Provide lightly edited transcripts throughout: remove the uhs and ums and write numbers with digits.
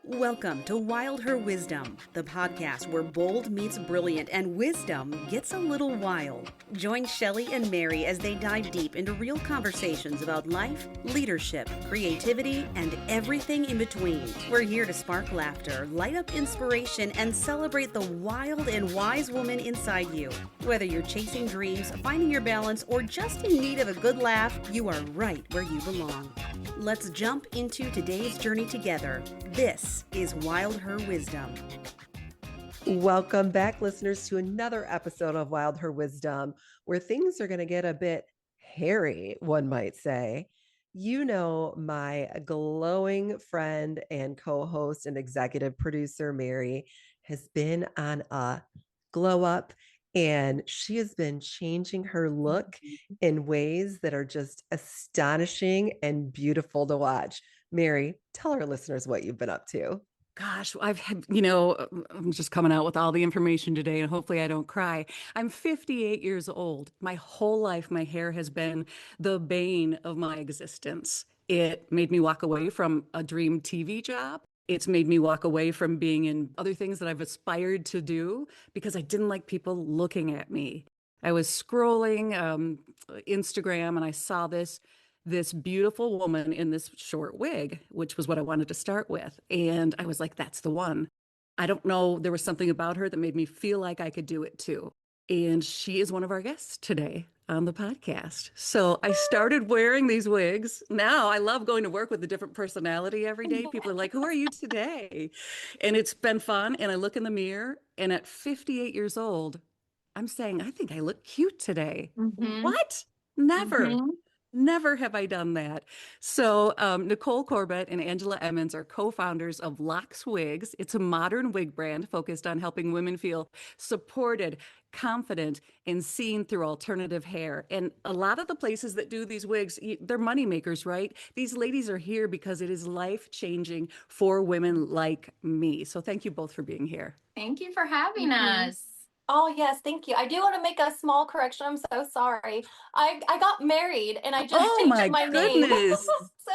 Welcome to Wild Her Wisdom, the podcast where bold meets brilliant and wisdom gets a little wild. Join Shelley and Mary as they dive deep into real conversations about life, leadership, creativity, and everything in between. We're here to spark laughter, light up inspiration, and celebrate the wild and wise woman inside you. Whether you're chasing dreams, finding your balance, or just in need of a good laugh, you are right where you belong. Let's jump into today's journey together. This is Wild Her Wisdom. Welcome back, listeners, to another episode of Wild Her Wisdom, where things are going to get a bit hairy, one might say. You know, my glowing friend and co-host and executive producer, Mary, has been on a glow up, and she has been changing her look in ways that are just astonishing and beautiful to watch. Mary, tell our listeners what you've been up to. Gosh, I've had, I'm just coming out with all the information today and hopefully I don't cry. I'm 58 years old. My whole life, my hair has been the bane of my existence. It made me walk away from a dream TV job. It's made me walk away from being in other things that I've aspired to do because I didn't like people looking at me. I was scrolling Instagram and I saw this beautiful woman in this short wig, which was what I wanted to start with. And I was like, that's the one. I don't know. There was something about her that made me feel like I could do it too. And she is one of our guests today on the podcast. So I started wearing these wigs. Now I love going to work with a different personality every day. People are like, who are you today? And it's been fun. And I look in the mirror and at 58 years old, I'm saying, I think I look cute today. What? Never. Never have I done that. So Nicole Corbett and Angela Emmons are co-founders of Locks Wigs. It's a modern wig brand focused on helping women feel supported, confident, and seen through alternative hair. And a lot of the places that do these wigs, they're money makers, right? These ladies are here because it is life-changing for women like me. So thank you both for being here. Thank you for having us. Oh, yes, thank you. I do want to make a small correction. I'm so sorry. I got married and I just changed my name. So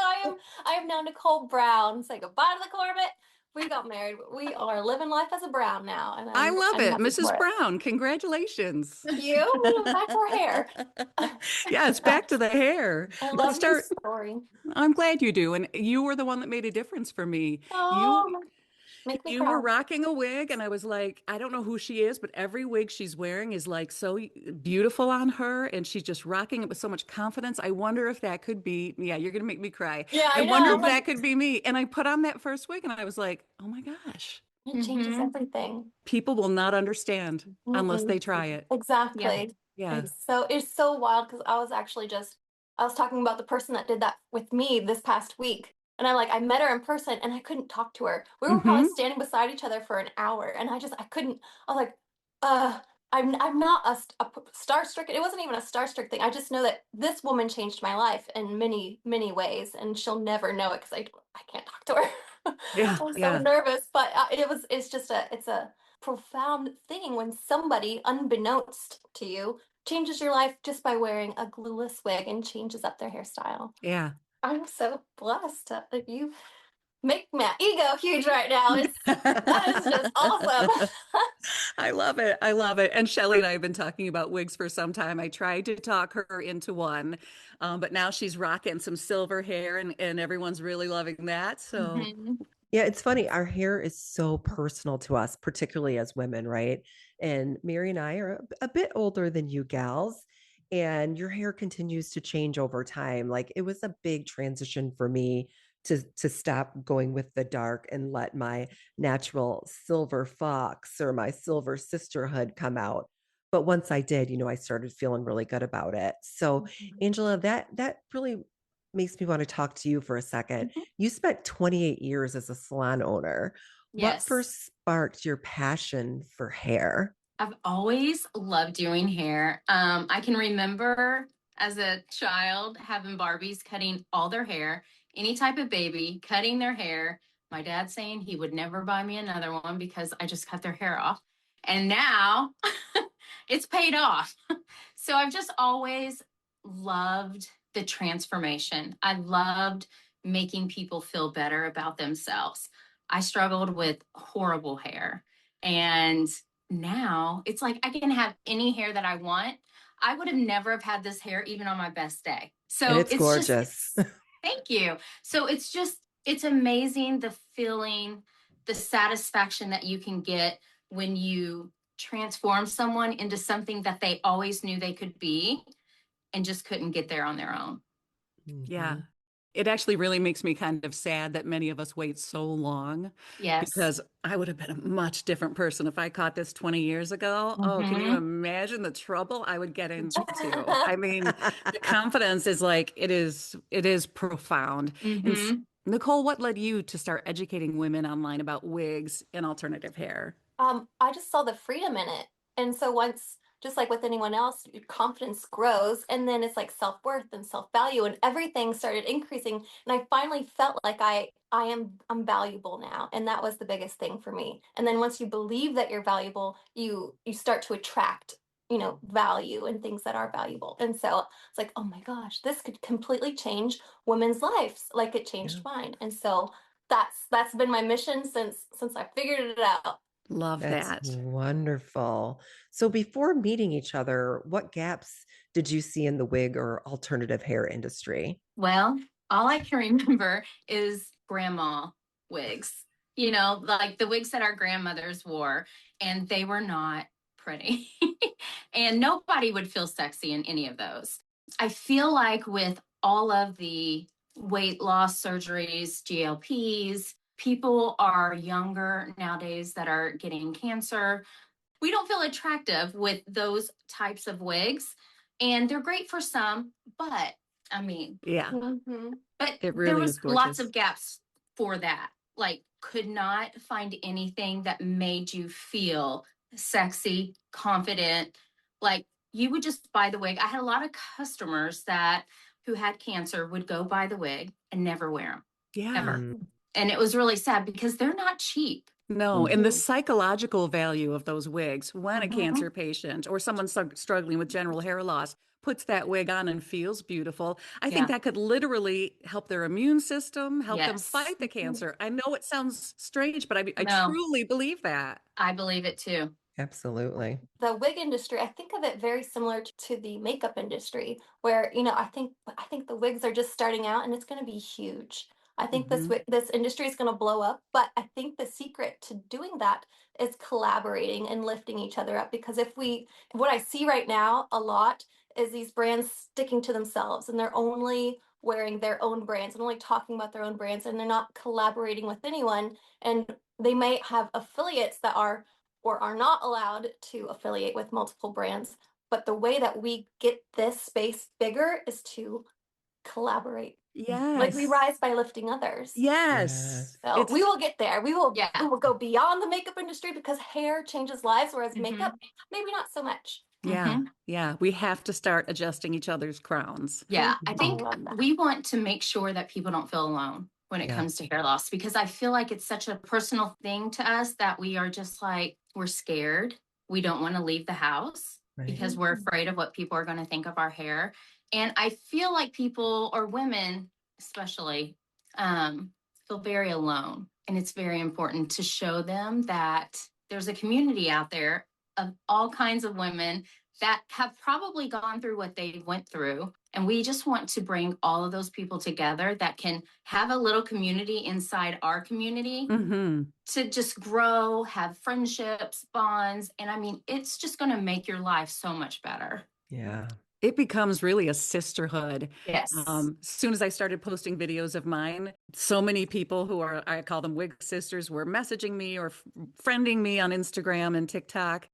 I am now Nicole Brown. Say goodbye to the Corbett. We got married. We are living life as a Brown now. And I love I'm it. happy Mrs. for it. Brown, congratulations. Thank you. Back to our hair. Yes, back to the hair. I love this story. I'm glad you do. And you were the one that made a difference for me. Oh, make me You cry. were rocking a wig and I was like, I don't know who she is, but every wig she's wearing is like so beautiful on her and she's just rocking it with so much confidence. I wonder if that could be, yeah, you're going to make me cry. Yeah, I wonder if that could be me. And I put on that first wig and I was like, oh my gosh. It changes everything. People will not understand unless they try it. Exactly. Yeah. It's so wild because I was talking about the person that did that with me this past week. And I met her in person and I couldn't talk to her. We were probably standing beside each other for an hour and I couldn't, I was like, I'm not a star-stricken. It wasn't even a star-struck thing. I just know that this woman changed my life in many, many ways and she'll never know it because I can't talk to her. Yeah, I'm so nervous, but it's a profound thing when somebody unbeknownst to you changes your life just by wearing a glueless wig and changes up their hairstyle. Yeah. I'm so blessed that you make my ego huge right now. That is just awesome. I love it. I love it. And Shelley and I have been talking about wigs for some time. I tried to talk her into one, but now she's rocking some silver hair and everyone's really loving that. So yeah, it's funny. Our hair is so personal to us, particularly as women, right? And Mary and I are a bit older than you gals. And your hair continues to change over time. Like it was a big transition for me to stop going with the dark and let my natural silver fox or my silver sisterhood come out. But once I did, I started feeling really good about it. So Angela, that really makes me want to talk to you for a second. You spent 28 years as a salon owner. Yes. What first sparked your passion for hair? I've always loved doing hair. I can remember as a child having Barbies cutting all their hair, any type of baby cutting their hair. My dad saying he would never buy me another one because I just cut their hair off. And now it's paid off. So I've just always loved the transformation. I loved making people feel better about themselves. I struggled with horrible hair. And now it's like I can have any hair that I want. I would have never have had this hair even on my best day. And So it's gorgeous. thank you. So it's amazing the feeling, the satisfaction that you can get when you transform someone into something that they always knew they could be and just couldn't get there on their own. Yeah. Mhm. It actually really makes me kind of sad that many of us wait so long Yes. because I would have been a much different person if I caught this 20 years ago. Oh, can you Mhm. imagine the trouble I would get into? I mean, the confidence is like it is profound. And Mhm. Nicole, what led you to start educating women online about wigs and alternative hair? I just saw the freedom in it. And so once, just like with anyone else, your confidence grows and then it's like self-worth and self-value and everything started increasing. And I finally felt like I'm valuable now. And that was the biggest thing for me. And then once you believe that you're valuable, you start to attract, value and things that are valuable. And so it's like, oh my gosh, this could completely change women's lives like it Yeah. changed mine. And so that's been my mission since I figured it out. Love That's that. wonderful. So before meeting each other, what gaps did you see in the wig or alternative hair industry? Well, all I can remember is grandma wigs, like the wigs that our grandmothers wore, and they were not pretty. And nobody would feel sexy in any of those. I feel like with all of the weight loss surgeries, GLPs, people are younger nowadays that are getting cancer. We don't feel attractive with those types of wigs, and they're great for some, but I mean, Yeah, but it there really was is lots gorgeous. of gaps for that. Like, could not find anything that made you feel sexy, confident. Like, you would just buy the wig. I had a lot of customers that who had cancer would go buy the wig and never wear them Yeah. ever. Mm, And it was really sad because they're not cheap. No, and the Mhm. psychological value of those wigs when a Mhm. cancer patient or someone struggling with general hair loss puts that wig on and feels beautiful, I think Yeah. that could literally help their immune system, help them Yes. fight the cancer. I know it sounds strange, but I No, truly believe that. I believe it too. absolutely. The wig industry, I think of it very similar to the makeup industry, where I think the wigs are just starting out, and it's going to be huge. I think Mhm. this industry is going to blow up, but I think the secret to doing that is collaborating and lifting each other up. Because what I see right now a lot is these brands sticking to themselves, and they're only wearing their own brands and only talking about their own brands, and they're not collaborating with anyone. And they may have affiliates that are or are not allowed to affiliate with multiple brands. But the way that we get this space bigger is to collaborate. Like we Yes. rise by lifting others. Yes. Yes. So we It's will get there. We will Yeah. go beyond the makeup industry because hair changes lives, whereas Mhm. makeup, maybe not so much. yeah. Mhm. Yeah, we have to start adjusting each other's crowns. Yeah, I I think love that. we want to make sure that people don't feel alone when it Yeah. comes to hair loss because I feel like it's such a personal thing to us that we are just like, we're scared. We don't want to leave the house Right. because we're afraid of what people are going to think of our hair. And I feel like people or women, especially, feel very alone. And it's very important to show them that there's a community out there of all kinds of women that have probably gone through what they went through. And we just want to bring all of those people together that can have a little community inside our community Mhm. to just grow, have friendships, bonds. And I mean, it's just going to make your life so much better. Yeah. It becomes really a sisterhood. Yes. As soon as I started posting videos of mine, so many people who are, I call them wig sisters, were messaging me or friending me on Instagram and TikTok.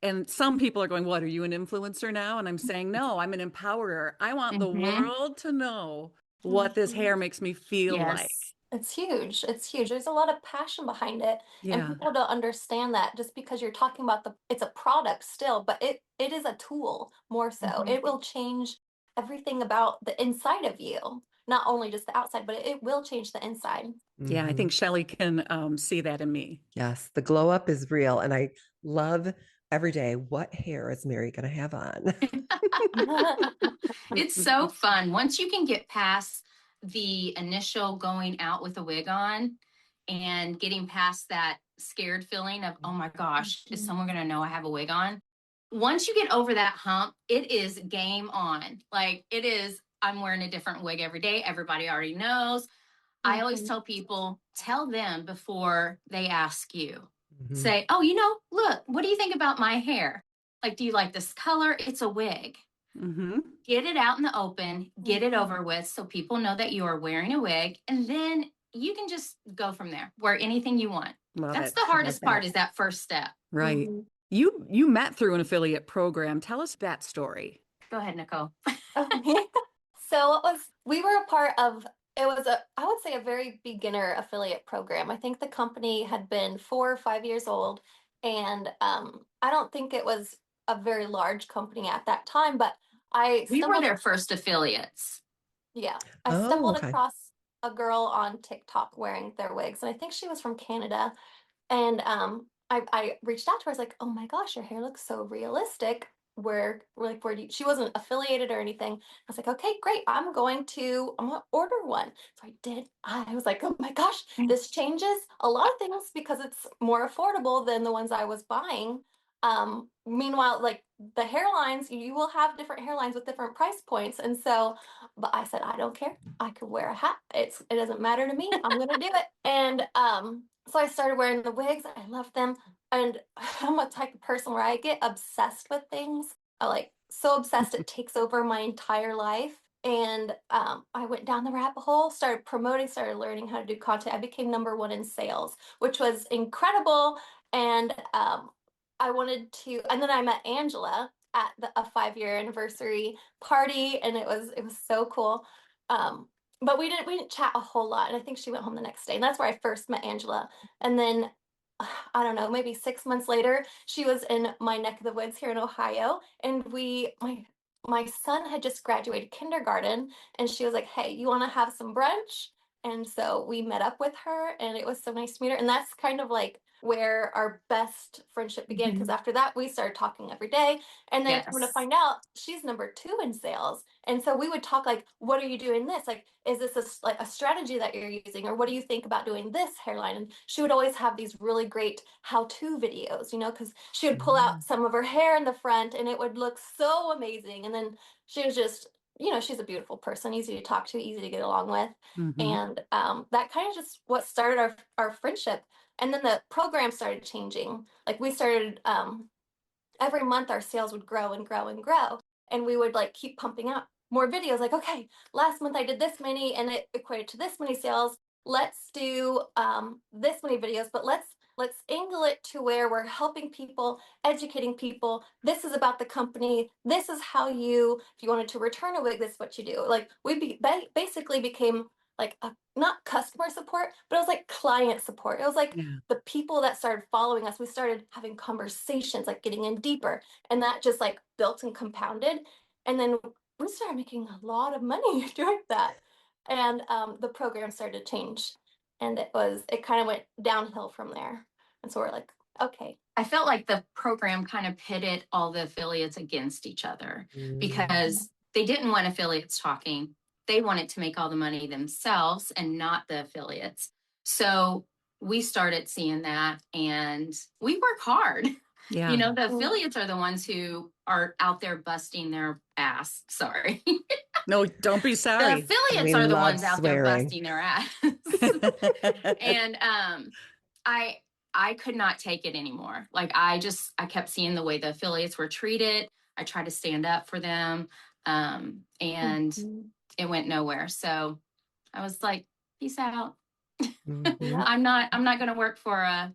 And some people are going, "What, are you an influencer now?" And I'm saying, "No, I'm an empowerer. I want the Mhm. world to know what this hair makes me feel like." Yes. It's huge. It's huge. There's a lot of passion behind it. And Yeah. people don't understand that just because you're talking about it's a product still, but it is a tool more so. Mhm. It will change everything about the inside of you, not only just the outside, but it will change the inside. Yeah, I Mhm. think Shelley can see that in me. Yes. The glow up is real. And I love every day, what hair is Mary going to have on? It's so fun. Once you can get past the initial going out with a wig on, and getting past that scared feeling of, oh my gosh, is someone going to know I have a wig on? Once you get over that hump, it is game on. Like it is, I'm wearing a different wig every day. Everybody already knows. I always tell people, tell them before they ask you. Say, oh, look, what do you think about my hair? Like, do you like this color? It's a wig. Get it out in the open, get it over with so people know that you are wearing a wig, and then you can just go from there. Wear anything you want. That's the hardest part, is that first step. Right. You met through an affiliate program. Tell us that story. Go ahead, Nicole. So we were a part of, I would say a very beginner affiliate program. I think the company had been 4 or 5 years old, and I don't think it was a very large company at that time, but we were their first affiliates. Yeah. I stumbled across a girl on TikTok wearing their wigs, and I think she was from Canada. And I reached out to her. I was like, oh my gosh, your hair looks so realistic. Where do you, she wasn't affiliated or anything. I was like, okay, great. I'm going to order one. So I did. I was like, oh my gosh, this changes a lot of things because it's more affordable than the ones I was buying. Meanwhile, like the hairlines, you will have different hairlines with different price points. And so, but I said, I don't care. I could wear a hat. It doesn't matter to me. I'm going to do it. And, so I started wearing the wigs. I love them. And I'm a type of person where I get obsessed with things. I like so obsessed it takes over my entire life. And I went down the rabbit hole, started promoting, started learning how to do content. I became #1 in sales, which was incredible. And I wanted to, and then I met Angela at a 5-year anniversary party, and it was so cool. But we didn't chat a whole lot, and I think she went home the next day, and that's where I first met Angela. And then I don't know, maybe 6 months later, she was in my neck of the woods here in Ohio, and my son had just graduated kindergarten, and she was like, hey, you want to have some brunch? And so we met up with her, and it was so nice to meet her. And that's kind of like where our best friendship began, because after that we started talking every day. And then come to find out, she's #2 in sales. And so we would talk like, what are you doing this? Like, is this a strategy that you're using? Or what do you think about doing this hairline? And she would always have these really great how-to videos, because she would pull out some of her hair in the front and it would look so amazing. And then she was just, she's a beautiful person, easy to talk to, easy to get along with. And that kind of just what started our friendship. And then the program started changing. Like we started, every month our sales would grow and grow and grow. And we would like keep pumping out more videos. Like, okay, last month I did this many and it equated to this many sales. Let's do this many videos, but let's angle it to where we're helping people, educating people. This is about the company. This is how if you wanted to return a wig, this is what you do. Like we basically became like not customer support, but it was like client support. It was like the people that started following us, we started having conversations, like getting in deeper, and that just like built and compounded. And then we started making a lot of money doing that. And the program started to change, and it kind of went downhill from there. And so we're like, okay. I felt like the program kind of pitted all the affiliates against each other because they didn't want affiliates talking. They wanted to make all the money themselves and not the affiliates. So we started seeing that, and we work hard. Yeah. The affiliates are the ones who are out there busting their ass. Sorry. No, don't be sorry. The affiliates are the ones out there busting their ass. And I could not take it anymore. Like I kept seeing the way the affiliates were treated. I tried to stand up for them. And it went nowhere. So I was like, peace out. I'm not going to work for a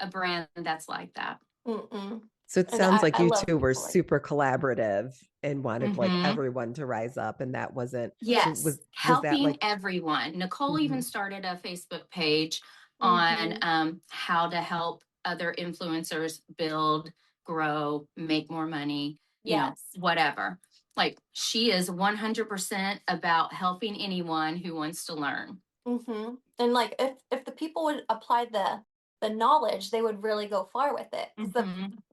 brand that's like that. So it sounds like you two were super collaborative and wanted like everyone to rise up, and that wasn't. Yes, was helping that like everyone. Nicole even started a Facebook page on how to help other influencers build, grow, make more money, whatever. Like she is 100% about helping anyone who wants to learn. And like if the people would apply the knowledge, they would really go far with it. The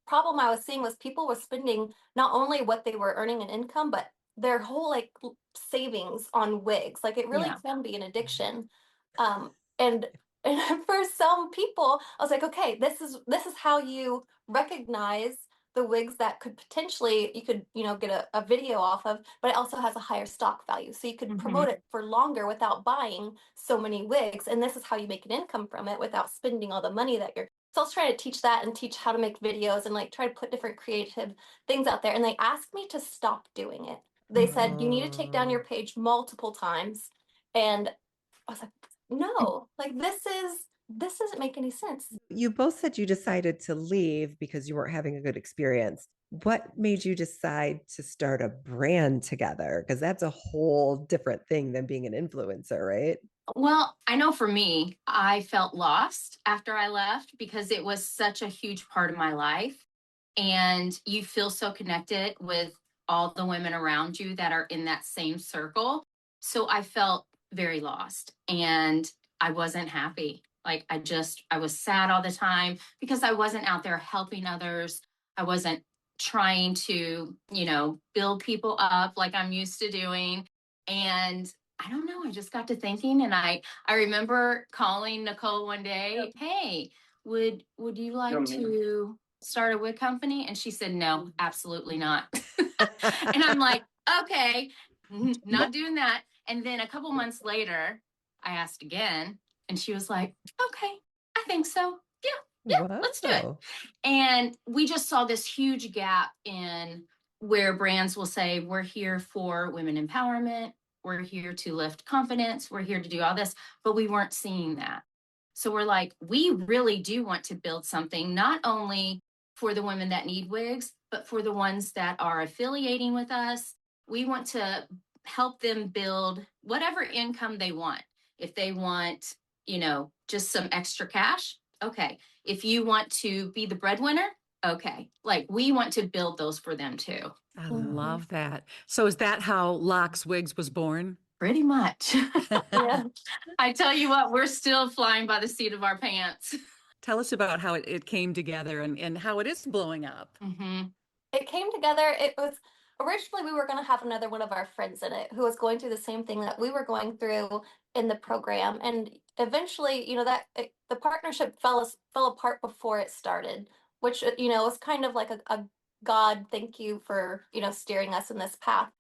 problem I was seeing was people were spending not only what they were earning in income, but their whole like savings on wigs. Like it really can be an addiction. And And for some people, I was like, okay, this is how you recognize the wigs that could potentially you could, get a video off of, but it also has a higher stock value. So you could promote it for longer without buying so many wigs. And this is how you make an income from it without spending all the money that you're. So I was trying to teach that and teach how to make videos and like try to put different creative things out there. And they asked me to stop doing it. They said, you need to take down your page multiple times. And I was like, no, like this doesn't make any sense. You both said you decided to leave because you weren't having a good experience. What made you decide to start a brand together? Because that's a whole different thing than being an influencer, right? Well, I know for me, I felt lost after I left because it was such a huge part of my life. And you feel so connected with all the women around you that are in that same circle. So I felt very lost and I wasn't happy. Like I was sad all the time because I wasn't out there helping others. I wasn't trying to, build people up like I'm used to doing. And I don't know, I just got to thinking and I remember calling Nicole one day, hey, would you like to start a wig company? And she said, no, absolutely not. And I'm like, okay, not doing that. And then a couple months later, I asked again and she was like, okay, I think so. Yeah, let's do it. Wow. And we just saw this huge gap in where brands will say, we're here for women empowerment. We're here to lift confidence. We're here to do all this, but we weren't seeing that. So we're like, we really do want to build something, not only for the women that need wigs, but for the ones that are affiliating with us. We want to help them build whatever income they want. If they want, just some extra cash, okay. If you want to be the breadwinner, okay. Like we want to build those for them too. I love that. So is that how Locks Wigs was born? Pretty much. Yeah. I tell you what, we're still flying by the seat of our pants. Tell us about how it came together and how it is blowing up. Mm-hmm. It came together. It was originally we were going to have another one of our friends in it who was going through the same thing that we were going through in the program, and eventually, the partnership fell apart before it started, which was kind of like a God, thank you for steering us in this path.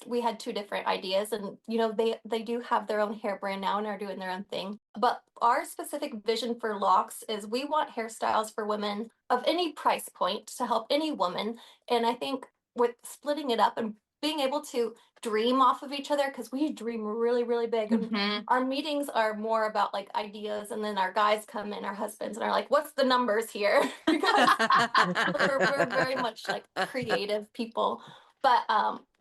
We had two different ideas, and they do have their own hair brand now and are doing their own thing. But our specific vision for Locks is we want hairstyles for women of any price point to help any woman. And I think with splitting it up and being able to dream off of each other, because we dream really, really big. And our meetings are more about like ideas, and then our guys come in, our husbands, and are like, what's the numbers here? Because we're very much like creative people. But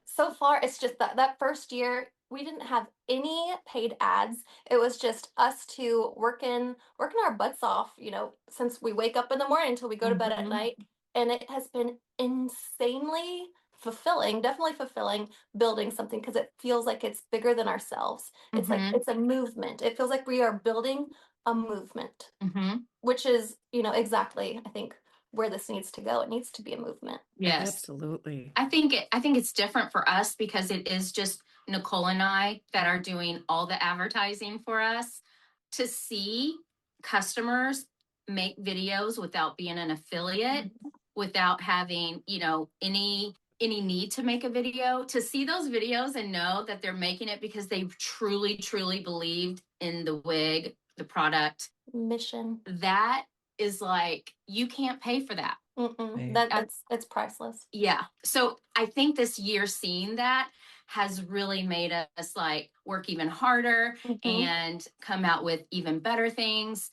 so far it's just that first year we didn't have any paid ads. It was just us two working our butts off, since we wake up in the morning until we go to bed at night. And it has been insanely fulfilling, definitely fulfilling, building something, because it feels like it's bigger than ourselves. It's like it's a movement. It feels like we are building a movement, which is exactly, I think, where this needs to go. It needs to be a movement. Yes, absolutely. I think it's different for us because it is just Nicole and I that are doing all the advertising for us. To see customers make videos without being an affiliate, without having any need to make a video, to see those videos and know that they're making it because they truly believed in the wig, the product Mission. that is like, you can't pay for that. Right. It's priceless. Yeah. So I think this year seeing that has really made us like work even harder and come out with even better things.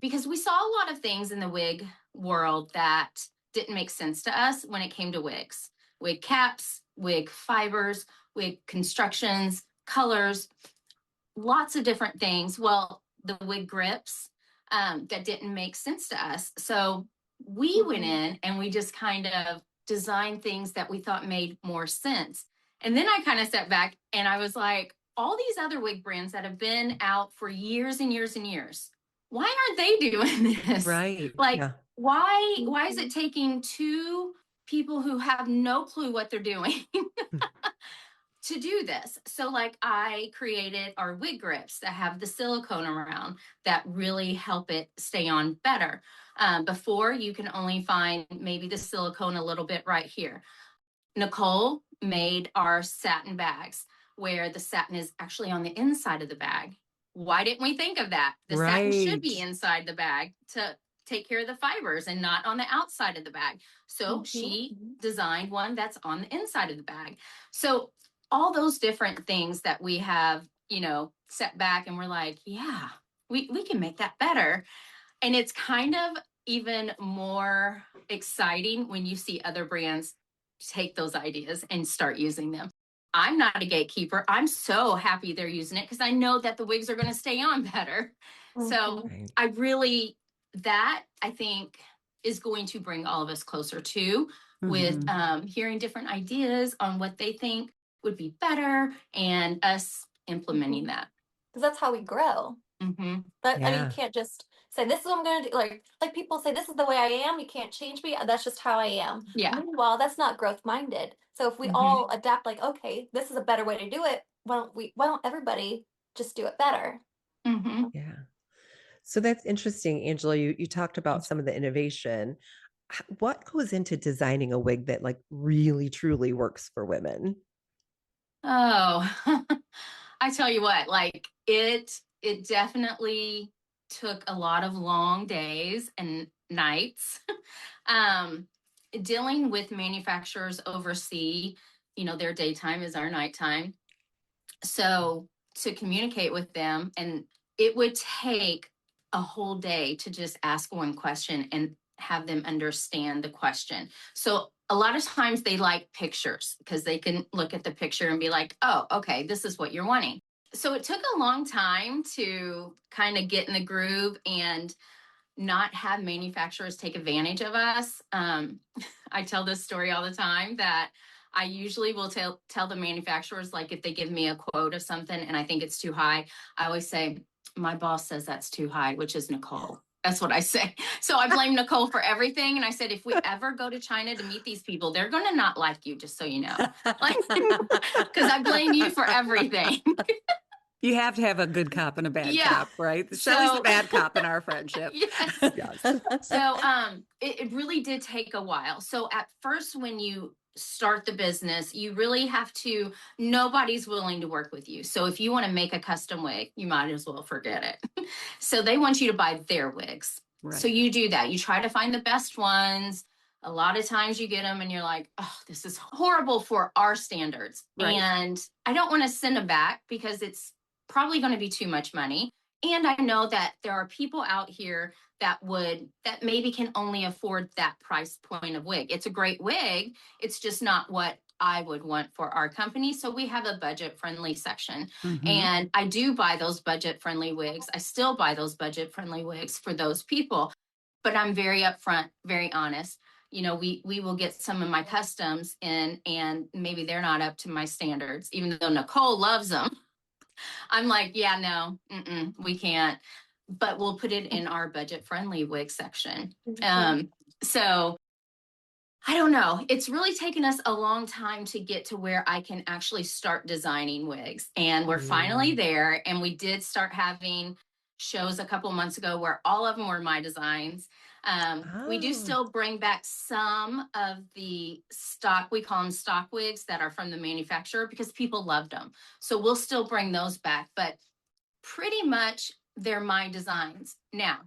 Because we saw a lot of things in the wig world that didn't make sense to us when it came to wigs, wig caps, wig fibers, wig constructions, colors, lots of different things. Well, the wig grips, that didn't make sense to us. So we went in and we just kind of designed things that we thought made more sense. And then I kind of sat back and I was like, all these other wig brands that have been out for years and years and years, why aren't they doing this? Right. Like, why is it taking two people who have no clue what they're doing to do this. So like I created our wig grips that have the silicone around that really help it stay on better. Before you can only find maybe the silicone a little bit right here. Nicole made our satin bags where the satin is actually on the inside of the bag. Why didn't we think of that? The satin should be Right. inside the bag to take care of the fibers and not on the outside of the bag. So Mhm. she designed one that's on the inside of the bag. So all those different things that we have, set back and we're like, yeah, we can make that better. And it's kind of even more exciting when you see other brands take those ideas and start using them. I'm not a gatekeeper. I'm so happy they're using it because I know that the wigs are going to stay on better. So Mhm. Right. I really, that I think is going to bring all of us closer to with Mhm. hearing different ideas on what they think would be better and us implementing that. Because that's how we grow. Mm-hmm. But I mean, you Yeah. can't just say this is what I'm gonna do. Like people say, this is the way I am. You can't change me. That's just how I am. Yeah. Meanwhile, that's not growth minded. So if we Mhm. all adapt, like, okay, this is a better way to do it. Why don't everybody just do it better? Mm-hmm. Yeah. So that's interesting, Angela. You talked about some of the innovation. What goes into designing a wig that like really truly works for women? Oh, I tell you what, like it definitely took a lot of long days and nights. um, Dealing with manufacturers overseas, their daytime is our nighttime. So to communicate with them, and it would take a whole day to just ask one question and have them understand the question. So a lot of times they like pictures because they can look at the picture and be like, oh, okay, this is what you're wanting. So it took a long time to kind of get in the groove and not have manufacturers take advantage of us. I tell this story all the time that I usually will tell the manufacturers, like if they give me a quote of something and I think it's too high, I always say, my boss says that's too high, which is Nicole. That's what I say. So I blame Nicole for everything. And I said, if we ever go to China to meet these people, they're going to not like you, just so you know. Like, because I blame you for everything. You have to have a good cop and a bad Yeah. cop, right? Shelly's the So, bad cop in our friendship. yes. Yes. So it really did take a while. So at first, when you start the business, you really have to, nobody's willing to work with you. So if you want to make a custom wig, you might as well forget it. So they want you to buy their wigs. So Right. you do that. You try to find the best ones. A lot of times you get them and you're like, oh, this is horrible for our standards. Right. And I don't want to send them back because it's probably going to be too much money. And I know that there are people out here that maybe can only afford that price point of wig. It's a great wig. It's just not what I would want for our company. So we have a budget friendly section. Mhm. And I do buy those budget friendly wigs. I still buy those budget friendly wigs for those people. But I'm very upfront, very honest. We will get some of my customs in and maybe they're not up to my standards, even though Nicole loves them. I'm like, yeah, no, we can't, but we'll put it in our budget friendly wig section. So I don't know. It's really taken us a long time to get to where I can actually start designing wigs. And we're finally Mm. there. And we did start having shows a couple months ago where all of them were my designs. We do Oh, still bring back some of the stock, we call them stock wigs that are from the manufacturer because people loved them. So we'll still bring those back, but pretty much they're my designs. Now,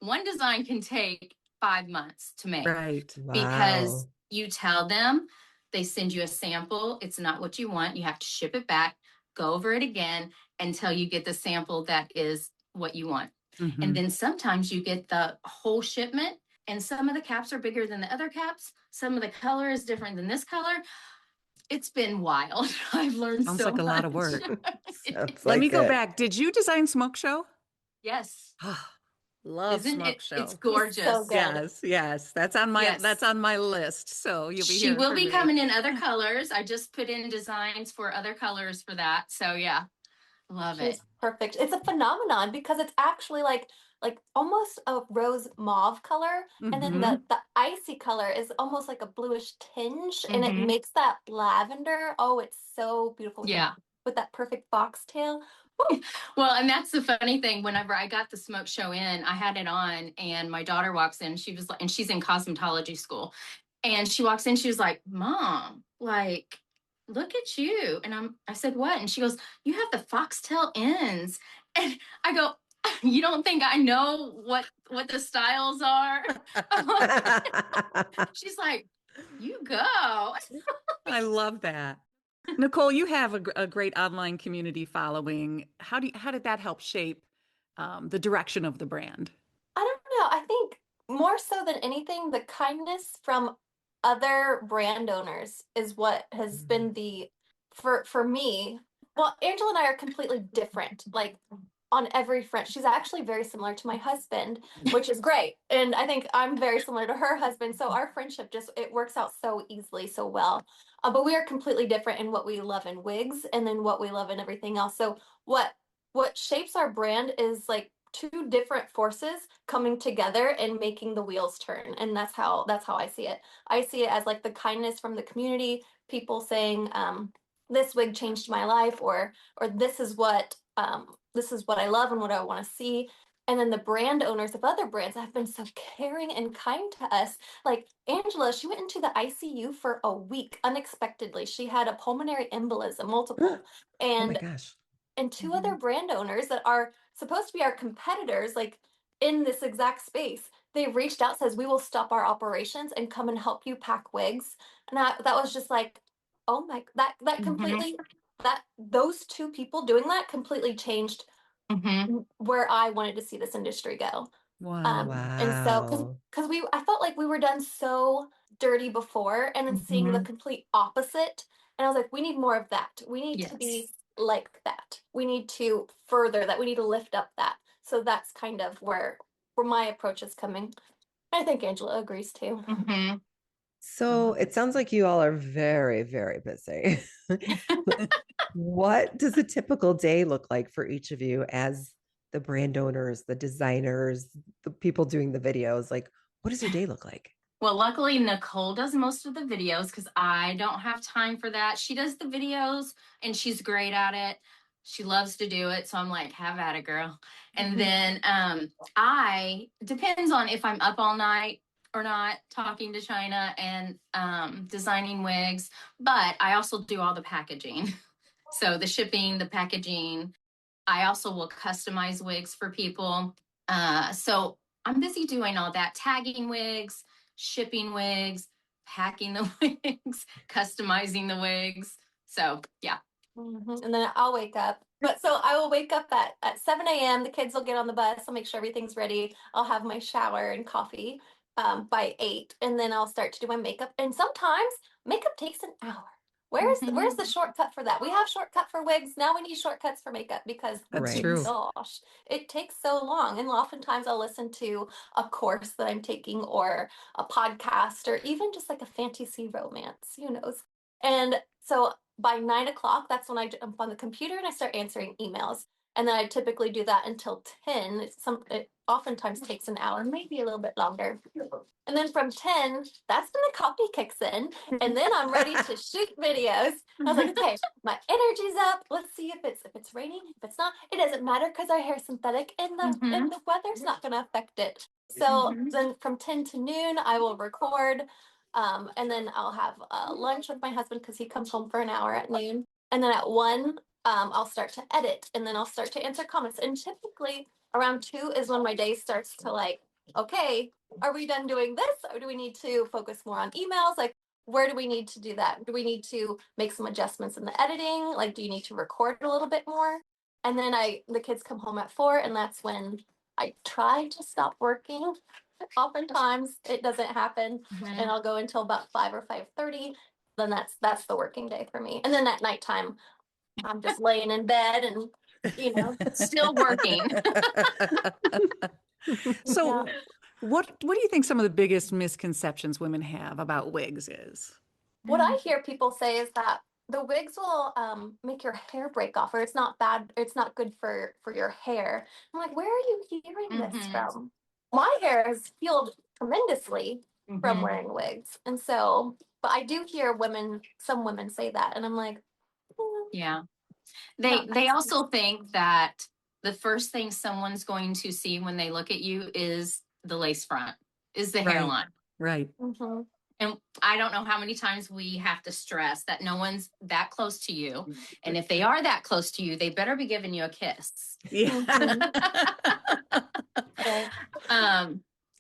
one design can take 5 months to make Right. because wow. you tell them, they send you a sample, it's not what you want, you have to ship it back, go over it again until you get the sample that is what you want. And Mhm. then sometimes you get the whole shipment and some of the caps are bigger than the other caps, some of the color is different than this color. It's been wild. I've learned Sounds so like a lot of much. work. Sounds Let me like go it. back. Did you design Smoke Show? Yes. Love Isn't Smoke it? It's Show. He's so gorgeous. good. Yes, yes. That's on Yes. my list. So you'll be She hearing will from be me. coming in other colors. I just put in designs for other colors for that. So yeah, Love it. She's perfect. It's a phenomenon because it's actually like almost a rose mauve color, and then Mhm. the icy color is almost like a bluish tinge, and it Mhm. makes that lavender. Oh, it's so beautiful Yeah. with that perfect foxtail. Woo! Well, and that's the funny thing. Whenever I got the smoke show in, I had it on, and my daughter walks in. She was like, and she's in cosmetology school, and she walks in. She was like, "Mom, like, look at you." And I said, "What?" And she goes, "You have the foxtail ends." And I go, "You don't think I know what the styles are?" She's like, "You go." I love that. Nicole, you have a great online community following. How did that help shape the direction of the brand? I don't know. I think more so than anything, the kindness from other brand owners is what has been the for me. Well, Angela and I are completely different, like on every front. She's actually very similar to my husband, which is great. And I think I'm very similar to her husband. So our friendship just it works out so easily, so well. But we are completely different in what we love in wigs and then what we love in everything else. So what shapes our brand is like two different forces coming together and making the wheels turn, and that's how I see it. I see it as like the kindness from the community, people saying this wig changed my life, or this is what I love and what I want to see. And then the brand owners of other brands have been so caring and kind to us. Like Angela, she went into the ICU for a week unexpectedly. She had a pulmonary embolism, multiple, Oh my and gosh. two other brand owners that are supposed to be our competitors, like in this exact space, they reached out, says we will stop our operations and come and help you pack wigs. And that was just like, oh my, that Mhm. completely, that those two people doing that completely changed Mhm. where I wanted to see this industry go. Wow. And so Wow. because we I felt like we were done so dirty before, and then seeing the Mhm. complete opposite, and I was like, we need more of that. We need to be Yes. like that. We need to further that. We need to lift up that. So that's kind of where my approach is coming. I think Angela agrees too. Mhm. So it sounds like you all are very, very busy. What does a typical day look like for each of you as the brand owners, the designers, the people doing the videos? Like, what does your day look like? Well, luckily Nicole does most of the videos because I don't have time for that. She does the videos and she's great at it. She loves to do it. So I'm like, have at it, girl. And then I depends on if I'm up all night or not talking to China and designing wigs. But I also do all the packaging. So the shipping, the packaging. I also will customize wigs for people. So I'm busy doing all that, tagging wigs, shipping wigs, packing the wigs, customizing the wigs. So yeah. And then I'll wake up. But so I will wake up at 7 a.m. The kids will get on the bus. I'll make sure everything's ready. I'll have my shower and coffee by 8. And then I'll start to do my makeup. And sometimes makeup takes an hour. Where's the shortcut for that? We have shortcut for wigs. Now we need shortcuts for makeup because That's Right. true. gosh, it takes so long. And oftentimes I'll listen to a course that I'm taking or a podcast or even just like a fantasy romance, who knows? And so by 9 o'clock, that's when I jump on the computer and I start answering emails. And then I typically do that until 10. It oftentimes takes an hour, maybe a little bit longer. And then from 10, that's when the coffee kicks in. And then I'm ready to shoot videos. I was like, okay, my energy's up. Let's see if it's raining. If it's not, it doesn't matter because our hair is synthetic and the weather's not gonna affect it. So then from 10 to noon, I will record. And then I'll have lunch with my husband because he comes home for an hour at noon. And then at 1, I'll start to edit and then I'll start to answer comments. And typically around 2 is when my day starts to like, okay, are we done doing this? Or do we need to focus more on emails? Like, where do we need to do that? Do we need to make some adjustments in the editing? Like, do you need to record a little bit more? And then the kids come home at 4, and that's when I try to stop working. Oftentimes it doesn't happen, and I'll go until about 5 or 5:30. Then that's the working day for me. And then at nighttime, I'm just laying in bed and Still working. So, yeah. what do you think some of the biggest misconceptions women have about wigs is? What I hear people say is that the wigs will make your hair break off, or it's not bad, it's not good for your hair. I'm like, where are you hearing this from? My hair has healed tremendously from wearing wigs. And so, but I do hear some women say that, and I'm like, yeah. They also think that the first thing someone's going to see when they look at you is the lace front, is the hairline. Right. And I don't know how many times we have to stress that no one's that close to you. And if they are that close to you, they better be giving you a kiss. Yeah.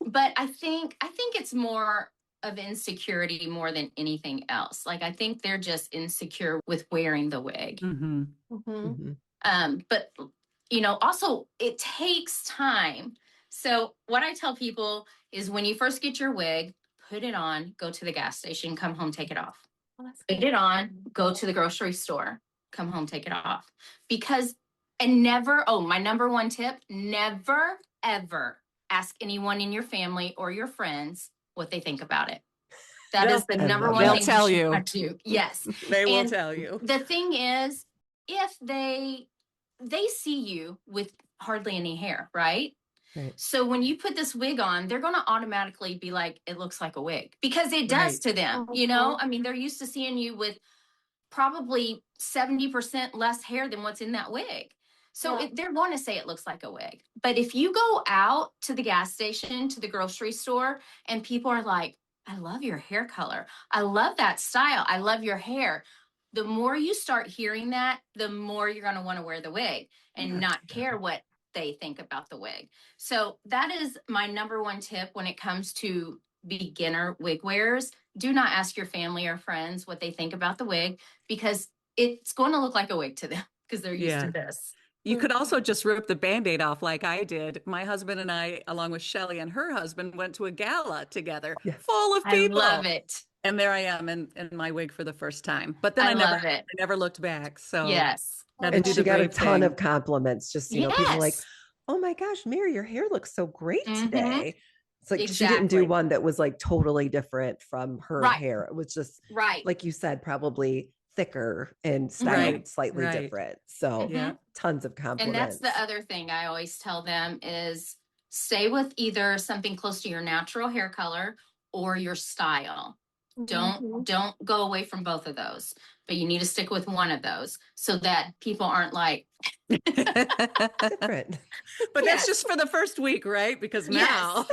But I think it's more of insecurity more than anything else. Like, I think they're just insecure with wearing the wig. But also it takes time. So what I tell people is, when you first get your wig, put it on, go to the gas station, come home, take it off. Put it on, go to the grocery store, come home, take it off. My number one tip, never, ever ask anyone in your family or your friends what they think about it. That is the number one thing. They'll tell you. Yes. They will tell you. The thing is, if they see you with hardly any hair, right? Right. So when you put this wig on, they're going to automatically be like, it looks like a wig, because it does to them. I mean, they're used to seeing you with probably 70% less hair than what's in that wig. So they're going to say it looks like a wig. But if you go out to the gas station, to the grocery store, and people are like, I love your hair color, I love that style, I love your hair, the more you start hearing that, the more you're going to want to wear the wig and not care what they think about the wig. So that is my number one tip when it comes to beginner wig wearers. Do not ask your family or friends what they think about the wig, because it's going to look like a wig to them, because they're used to this. You could also just rip the Band-Aid off like I did. My husband and I, along with Shelly and her husband, went to a gala together full of people. I love it. And there I am in my wig for the first time. But then I never looked back. So yes. And she got a ton of compliments. Just, people are like, oh my gosh, Mary, your hair looks so great today. It's like she didn't do one that was like totally different from her hair. It was just like you said, probably thicker and styled slightly different. So tons of compliments. And that's the other thing I always tell them is, stay with either something close to your natural hair color or your style. Don't go away from both of those, but you need to stick with one of those so that people aren't like different. But that's just for the first week, right? Because now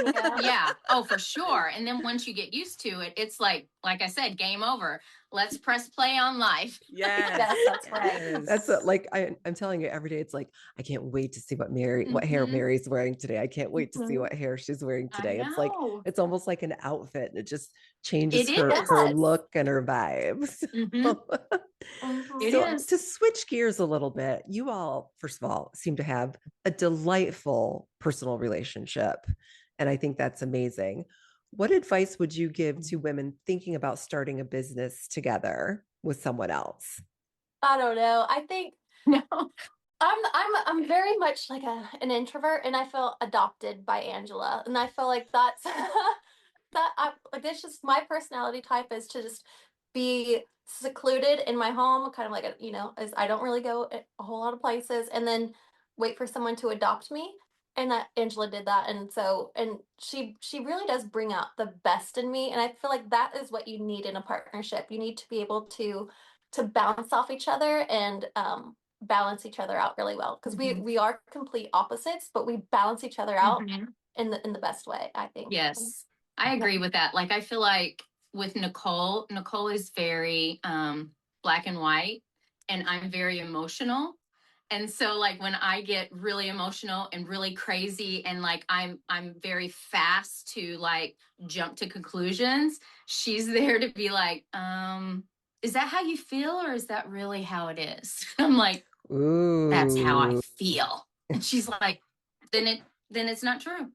oh, for sure. And then once you get used to it, it's like I said, game over. Let's press play on life. Yes, that's right. That's what, I'm telling you every day. It's like, I can't wait to see what hair Mary's wearing today. I can't wait to see what hair she's wearing today. It's like, it's almost like an outfit. It just changes her look and her vibes. To switch gears a little bit, you all, first of all, seem to have a delightful personal relationship. And I think that's amazing. What advice would you give to women thinking about starting a business together with someone else? I don't know. I think I'm very much like an introvert, and I feel adopted by Angela, and I feel like that's it's just my personality type is to just be secluded in my home, kind of like as I don't really go a whole lot of places, and then wait for someone to adopt me. And that Angela did that, and she really does bring out the best in me, and I feel like that is what you need in a partnership. You need to be able to bounce off each other and balance each other out really well, because we are complete opposites, but we balance each other out in the best way, I think. Yes, I agree with that. Like, I feel like with Nicole is very black and white, and I'm very emotional. And so, like, when I get really emotional and really crazy, and like I'm very fast to like jump to conclusions, she's there to be like, is that how you feel, or is that really how it is? I'm like, ooh, that's how I feel. And she's like, then it's not true.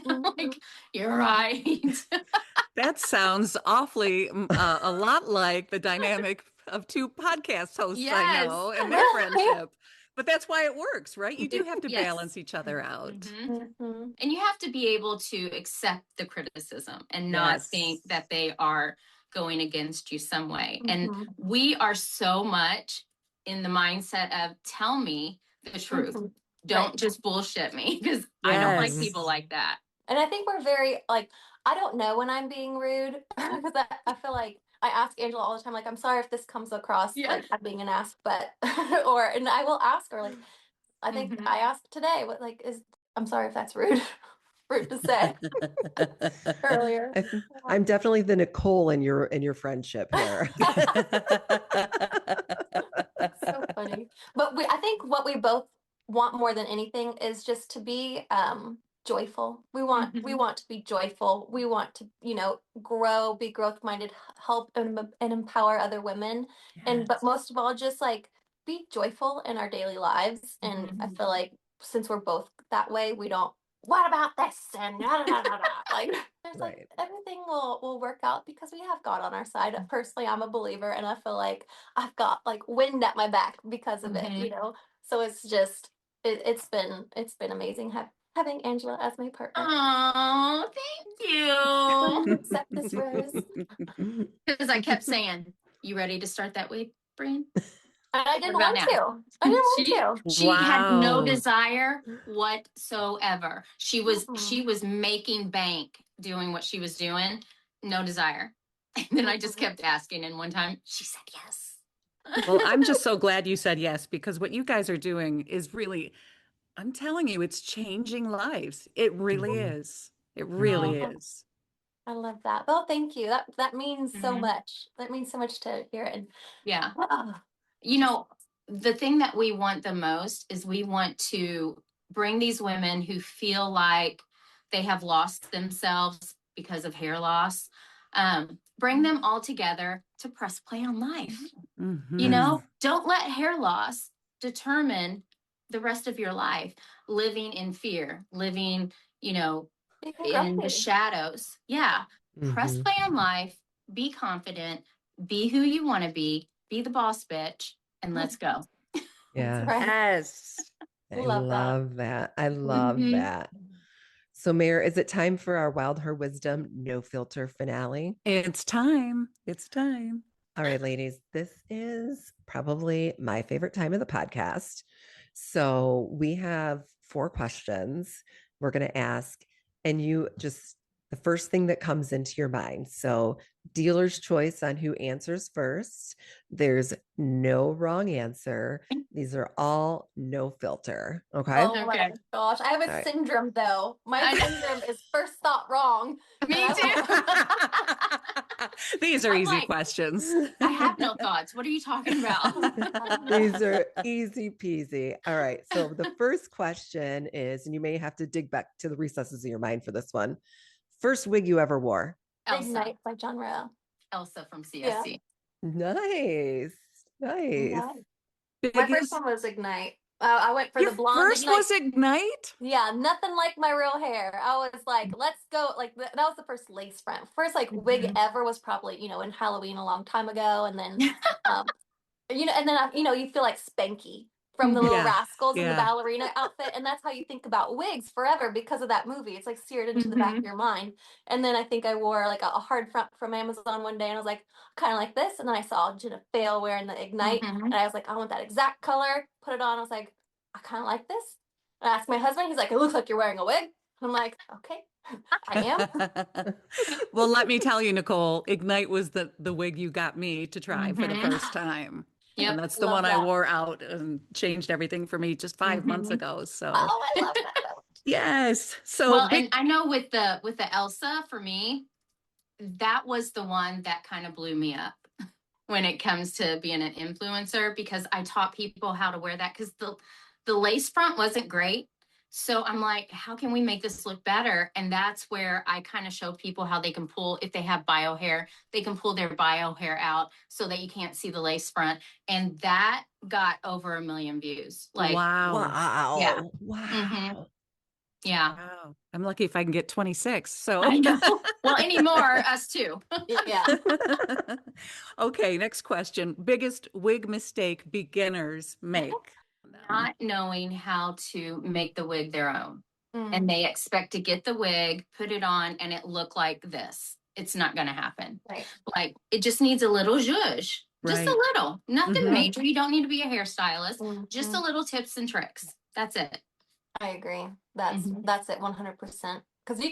I'm like, you're right. That sounds awfully a lot like the dynamic of two podcast hosts I know and their friendship. But that's why it works, right? You do have to balance each other out. And you have to be able to accept the criticism and not think that they are going against you some way. And Mhm. we are so much in the mindset of tell me the truth. Mhm. Don't Right. just bullshit me, because I don't like Yes. people like that. And I think we're very like, I don't know when I'm being rude because I feel like I ask Angela all the time, like, I'm sorry if this comes across Yeah. like I'm being an ass, but and I will ask her, like, I think Mhm. I asked today, what like is I'm sorry if that's rude, rude to say earlier. I'm definitely the Nicole in your friendship here. That's so funny. But I think what we both want more than anything is just to be joyful. We Mhm. want to be joyful. We want to, grow, be growth minded, help and empower other women. And but most of all, just like be joyful in our daily lives. And I Mhm. feel like since we're both that way, we don't what about this and da, da, da, da, da. Like there's like Right. everything will work out because we have God on our side. Personally, I'm a believer and I feel like I've got like wind at my back because of it, Mhm. So it's just it's been amazing having Angela as my partner. Oh, thank Please you. accept this rose. Because I kept saying, "You ready to start that week, Brian?" And I What didn't about want now? to. I didn't want She to. she had no Wow. desire whatsoever. She was Mhm. making bank doing what she was doing, no desire. And then I just kept asking, and one time she said yes. Well, I'm just so glad you said yes, because what you guys are doing is really, I'm telling you, it's changing lives. It really Mhm. is. It Oh, really is. I love that. Oh, thank you. That means so mhm. much. That means so much to hear it. And Yeah. ah, You know, the thing that we want the most is we want to bring these women who feel like they have lost themselves because of hair loss, bring them all together to press play on life. Hmm. Don't let hair loss determine the rest of your life, living in fear, living, you know, being in the grumpy. shadows. Yeah. Press Mhm. play on life, be confident, be who you want to be the boss bitch, and let's go. That's Yes. right. Yes. I Love that. love that. I love Mhm. that. So, Mayor, is it time for our Wild Her Wisdom No Filter finale? It's time. It's time. All right, ladies, this is probably my favorite time of the podcast. So, we have 4 questions we're going to ask, and you just the first thing that comes into your mind. So, dealer's choice on who answers first. There's no wrong answer. These are all no filter. Okay. Oh All my Okay. gosh. I have a right. syndrome though. My I know. syndrome is first thought wrong. And Me I too. These are I'm easy like, questions. I have no thoughts. What are you talking about? These are easy peasy. All right. So the first question is, and you may have to dig back to the recesses of your mind for this one. First wig you ever wore. Elsa. Ignite by John Rowe. Elsa from Yeah. CSC. Nice. Nice. Yeah. My first Biggest. one was Ignite. I went for Your the blonde first Ignite. was Ignite? Yeah, nothing like my real hair. I was like, let's go. Like that was the first lace front. First like wig Mhm. ever was probably, in Halloween a long time ago. And then um and then you feel like Spanky from the Little Mhm. Yeah. Rascals in the Yeah. ballerina outfit, and that's how you think about wigs forever because of that movie. It's like seared into the back of Mhm. your mind. And then I think I wore like a hard front from Amazon one day, and I was like, kind of like this. And then I saw Jenna Fail wearing the Ignite, Mhm. and I was like, I want that exact color. Put it on. I was like, I kind of like this. And I asked my husband. He's like, it looks like you're wearing a wig. I'm like, okay, I am. Well, let me tell you, Nicole, Ignite was the wig you got me to try for the Mhm. first time. And Yep. that's the Love one I that. wore out and changed everything for me just 5 months Mhm. ago. So, Oh, I love that. yes. So Well, and big. I know with the Elsa for me, that was the one that kind of blew me up when it comes to being an influencer, because I taught people how to wear that, because the lace front wasn't great. So I'm like, how can we make this look better? And that's where I kind of show people how they can pull, if they have bio hair, they can pull their bio hair out so that you can't see the lace front. And that got over 1 million views. Like, Wow. yeah. Wow. Hmm. Wow. Yeah. Wow. I'm lucky if I can get 26. So, I know. Well, anymore, us too. Yeah. okay, next question. Biggest wig mistake beginners make. Not knowing how to make the wig their own. Mm. And they expect to get the wig, put it on, and it look like this. it's not going to happen. Right. Like, it just needs a little zhuzh, just a Right. little, nothing Mhm. major. You don't need to be a hairstylist, just a Mhm. little tips and tricks. That's it. I agree. That's Mhm. that's it 100%. Because you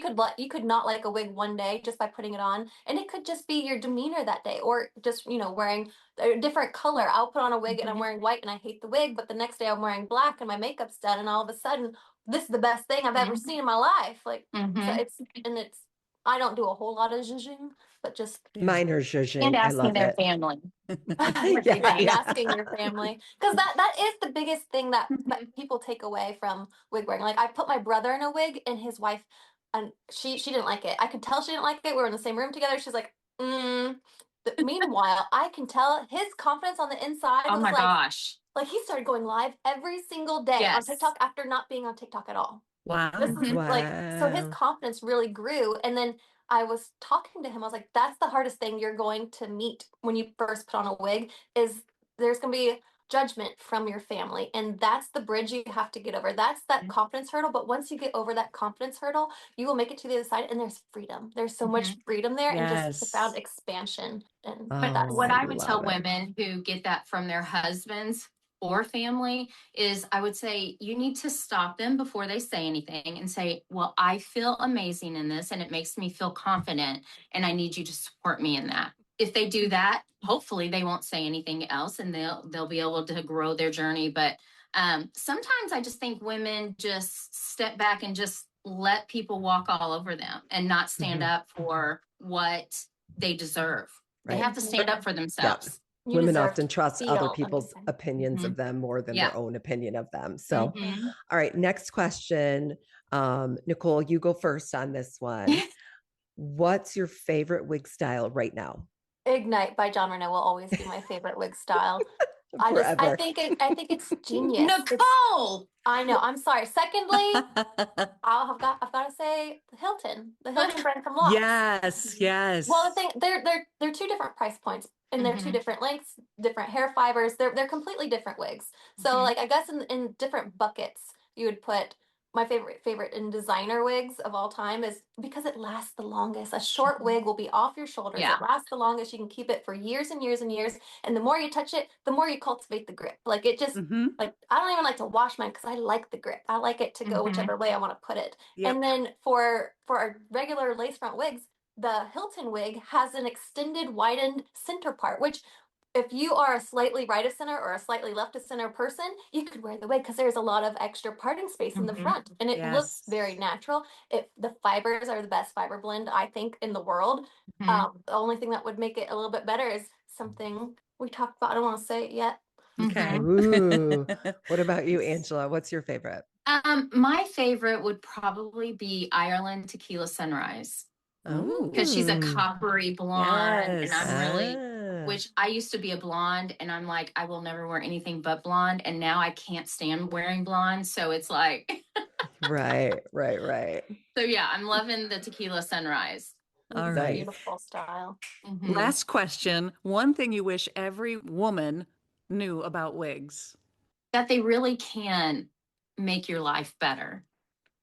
could not like a wig one day just by putting it on, and it could just be your demeanor that day, or just wearing a different color. I'll put on a wig and I'm Mhm. wearing white and I hate the wig, but the next day I'm wearing black and my makeup's done, and all of a sudden this is the best thing I've ever Mhm. seen in my life. Like so Mhm. it's I don't do a whole lot of zhuzhing, but just Yeah. Minor And zhuzhing. I asking love their it. family. Yeah, and yeah. asking your family, because that is the biggest thing that Mhm. people take away from wig wearing. Like I put my brother in a wig and his wife, and she didn't like it. I could tell she didn't like it. We were in the same room together. She's like, But meanwhile, I can tell his confidence on the inside Oh was my gosh. like he started going live every single day on Yes. TikTok after not being on TikTok at all. This Wow. is Mhm. like, so his Wow. confidence really grew. And then I was talking to him. I was like, that's the hardest thing you're going to meet when you first put on a wig is there's going to be judgment from your family. And that's the bridge you have to get over. That's that confidence hurdle. But once you get over that confidence hurdle, you will make it to the other side, and there's freedom. There's so much Mhm. freedom there and just profound Yes. expansion. And But Oh, that's what I I would tell love it. women who get that from their husbands or family is I would say you need to stop them before they say anything and say, well, I feel amazing in this and it makes me feel confident and I need you to support me in that. If they do that, hopefully they won't say anything else and they'll be able to grow their journey. But sometimes I just think women just step back and just let people walk all over them and not stand Mhm. up for what they deserve. They Right. have to stand up for Yeah. themselves. you Women deserve often to trust other feel people's amazing. opinions of Mhm. them more than Yeah. their own opinion of them. So, Mhm. all right, next question. Nicole, you go first on this one. What's your favorite wig style right now? Ignite by John Reno will always be my favorite wig style. I Forever. think it's genius. Nicole. I know. I'm sorry. Secondly, I've got to say the Hilton brand from Locks. Yes, yes. Well, the thing they're two different price points, and they're two Mhm. different lengths, different hair fibers. They're completely different wigs. So Mhm. like I guess in different buckets you would put my favorite in designer wigs of all time is because it lasts the longest. A short wig will be off your shoulders. Yeah. It lasts the longest. You can keep it for years and years and years. And the more you touch it, the more you cultivate the grip. Like it just Mm-hmm. like I don't even like to wash mine because I like the grip. I like it to go Mhm. whichever way I want to put it. Yep. And then for our regular lace front wigs, the Hilton wig has an extended widened center part, which if you are a slightly right of center or a slightly left of center person, you could wear the wig because there's a lot of extra parting space in the Mhm. front and it looks Yes. very natural. The fibers are the best fiber blend I think in the world. Mhm. The only thing that would make it a little bit better is something we talked about. I don't want to say it yet. Okay. Ooh. What about you, Angela? What's your favorite? My favorite would probably be Ireland Tequila Sunrise Ooh. because she's a Mm. coppery blonde, and Yes. I'm really, Ah. which I used to be a blonde, and I'm like, I will never wear anything but blonde, and now I can't stand wearing blonde, so it's like, Right, right. so yeah, I'm loving the Tequila Sunrise. All It's a right. beautiful style. Mhm. Last question. One thing you wish every woman knew about wigs. That they really can make your life better.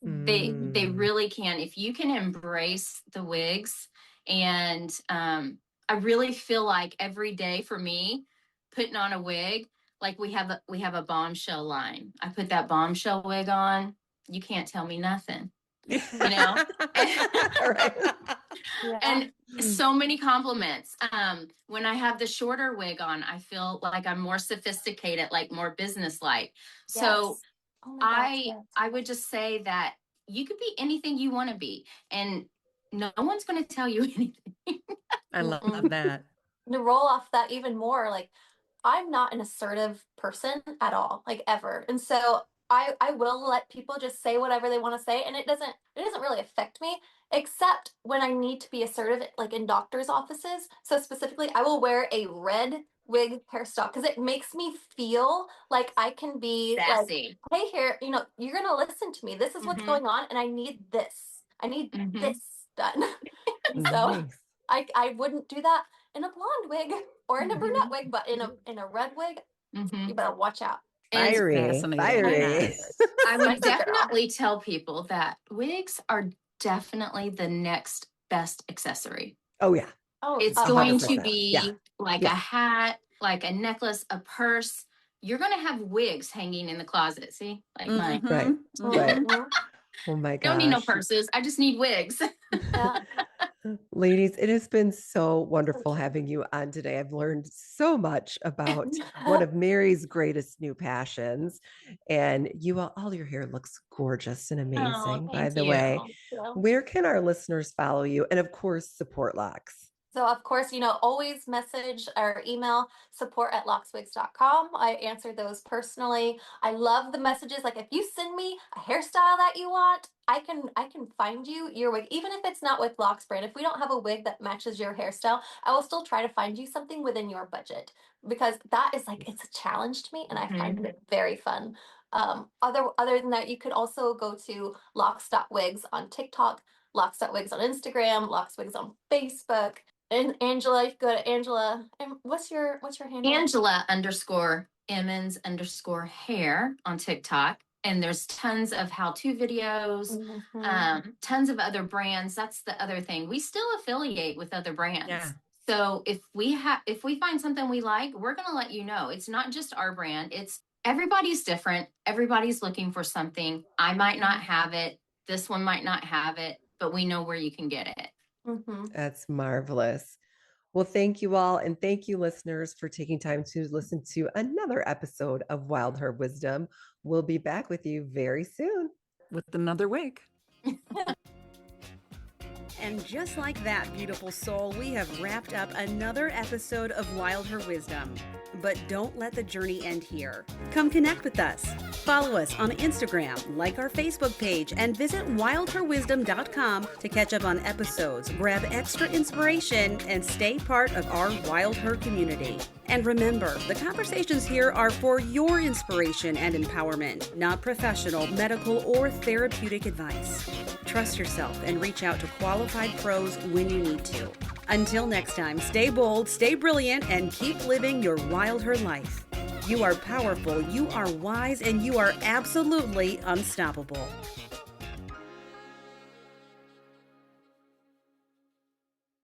They Mm. really can. If you can embrace the wigs, and I really feel like every day for me, putting on a wig, like we have a bombshell line. I put that bombshell wig on, you can't tell me nothing, you know. Right. Yeah. And so many compliments. When I have the shorter wig on, I feel like I'm more sophisticated, like more businesslike. So Yes. Oh my gosh, I yes. I would just say that you could be anything you want to be, and no one's going to tell you anything. I love Mm-mm. that. To roll off that even more, like I'm not an assertive person at all, like ever. And so I will let people just say whatever they want to say, and it doesn't really affect me except when I need to be assertive, like in doctors' offices. So specifically, I will wear a red wig hairstyle because it makes me feel like I can be like, Sassy. hey, here, you're gonna listen to me. This is what's Mhm. going on, and I need this. I need Mhm. this done. So Nice. I wouldn't do that in a blonde wig or in a brunette Mhm. wig, but in a red wig, you Mhm. better watch out. And Fiery. Fascinating. I would Spicy girl. definitely tell people that wigs are definitely the next best accessory. Oh yeah. Oh, It's A going hundred to percent. Yeah. be like a Yeah. hat, like a necklace, a purse. You're going to have wigs hanging in the closet. See, like mine. Right. Right. mhm. Oh my Don't need no gosh. purses. I just need wigs. Yeah. Ladies, it has been so wonderful having you on today. I've learned so much about one of Mary's greatest new passions. And all your hair looks gorgeous and Oh, amazing, by thank the you. way. So, Where can our listeners follow you? And of course, support Locks. of course, always message or email support@lockswigs.com. I answer those personally. I love the messages. Like if you send me a hairstyle that you want, I can find you your wig, even if it's not with Locks brand. If we don't have a wig that matches your hairstyle, I will still try to find you something within your budget, because that is like it's a challenge to me, and I find it very fun. Other than that, you could also go to locks.wigs on TikTok, locks.wigs on Instagram, lockswigs on Facebook. And Angela, you go to Angela. And what's your handle? Angela _Emmons _hair on TikTok. And there's tons of how-to videos, tons of other brands. That's the other thing. We still affiliate with other brands. Yeah. So if we find something we like, we're going to let you know. It's not just our brand. It's everybody's different. Everybody's looking for something. I might not have it. This one might not have it, but we know where you can get it. That's marvelous. Well, thank you all. And thank you, listeners, for taking time to listen to another episode of Wild Herb Wisdom. We'll be back with you very soon. With another wig. And just like that, beautiful soul, we have wrapped up another episode of Wild Her Wisdom. But don't let the journey end here. Come connect with us. Follow us on Instagram, like our Facebook page, and visit wildherwisdom.com to catch up on episodes, grab extra inspiration, and stay part of our Wild Her community. And remember, the conversations here are for your inspiration and empowerment, not professional, medical, or therapeutic advice. Trust yourself and reach out to qualified pros when you need to. Until next time, stay bold, stay brilliant, and keep living your Wild Her life. You are powerful, you are wise, and you are absolutely unstoppable.